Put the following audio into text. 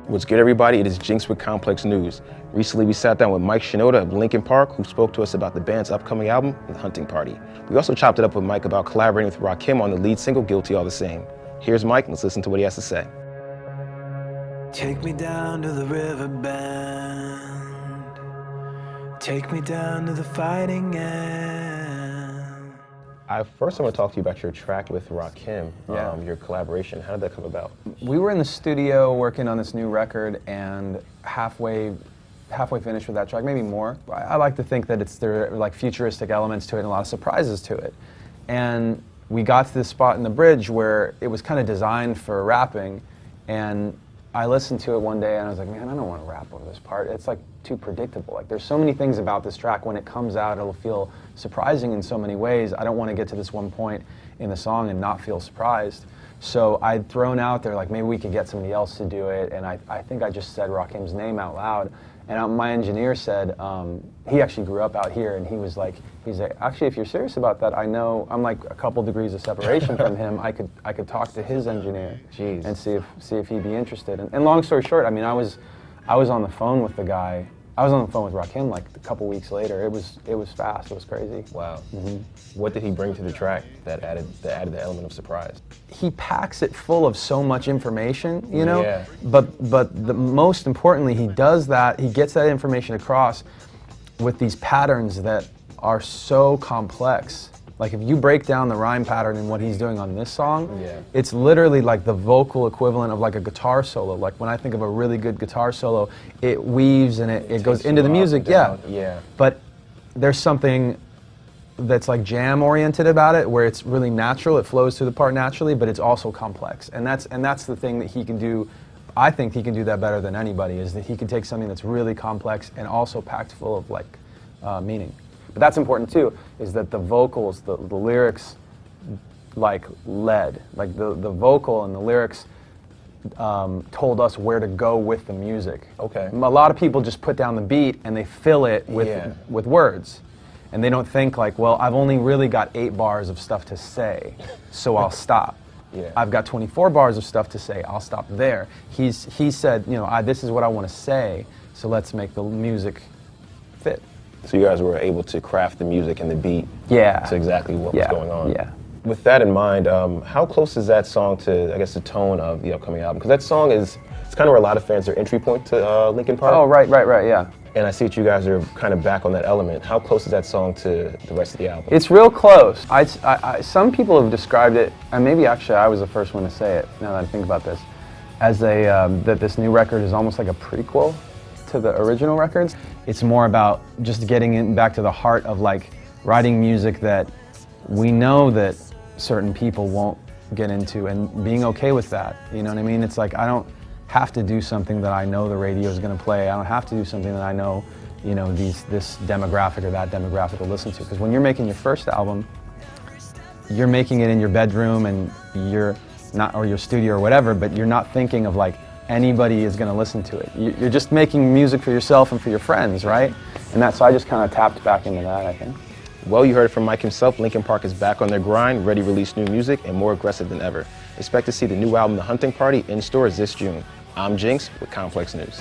What's good, everybody? It is Jinx with Complex News. Recently, we sat down with Mike Shinoda of Linkin Park, who spoke to us about the band's upcoming album, The Hunting Party. We also chopped it up with Mike about collaborating with Rakim on the lead single, Guilty All the Same. Here's Mike, let's listen to what he has to say. Take me down to the river bend. Take me down to the fighting end. First, I want to talk to you about your track with Rakim, your collaboration. How did that come about? We were in the studio working on this new record, and halfway finished with that track, maybe more. I like to think that there are like futuristic elements to it and a lot of surprises to it. And we got to this spot in the bridge where it was kind of designed for rapping, and I listened to it one day and I was like, man, I don't want to rap over this part. It's like too predictable. Like there's so many things about this track. When it comes out, it'll feel surprising in so many ways. I don't want to get to this one point in the song and not feel surprised. So I'd thrown out there like maybe we could get somebody else to do it, and I think I just said Rakim's name out loud. And my engineer said, he actually grew up out here, and he's like, actually, if you're serious about that, I know I'm like a couple degrees of separation from him. I could talk to his engineer and see if he'd be interested. And long story short, I mean, I was on the phone with the guy. I was on the phone with Rakim like a couple weeks later. It was fast. It was crazy. Wow. Mm-hmm. What did he bring to the track that added the element of surprise? He packs it full of so much information, you know. Yeah. But most importantly, he does that. He gets that information across with these patterns that are so complex. Like if you break down the rhyme pattern and what he's doing on this song, it's literally like the vocal equivalent of like a guitar solo. Like when I think of a really good guitar solo, it weaves and it goes into the music, yeah. But there's something that's like jam oriented about it, where it's really natural, it flows through the part naturally, but it's also complex. And that's the thing that he can do. I think he can do that better than anybody, is that he can take something that's really complex and also packed full of like meaning. But that's important too, is that the vocals, the lyrics, like led. Like the vocal and the lyrics told us where to go with the music. Okay. A lot of people just put down the beat and they fill it with words. And they don't think like, well, I've only really got 8 bars of stuff to say, so I'll stop. I've got 24 bars of stuff to say, I'll stop there. He said, you know, this is what I want to say, so let's make the music fit. So you guys were able to craft the music and the beat to exactly what was going on. Yeah. With that in mind, how close is that song to, I guess, the tone of the upcoming album? Because that song it's kind of where a lot of fans are entry point to Linkin Park. Oh, right, yeah. And I see that you guys are kind of back on that element. How close is that song to the rest of the album? It's real close. Some people have described it, and maybe actually I was the first one to say it, now that I think about this, as that this new record is almost like a prequel to the original records. It's more about just getting back to the heart of like writing music that we know that certain people won't get into, and being okay with that. You know what I mean? It's like I don't have to do something that I know the radio is going to play. I don't have to do something that I know, you know, this demographic or that demographic will listen to. Because when you're making your first album, you're making it in your bedroom and you're not, or your studio or whatever, but you're not thinking of like anybody is going to listen to it. You're just making music for yourself and for your friends, right? And so I just kind of tapped back into that, I think. Well, you heard it from Mike himself. Linkin Park is back on their grind, ready to release new music and more aggressive than ever. Expect to see the new album, The Hunting Party, in stores this June. I'm Jinx with Complex News.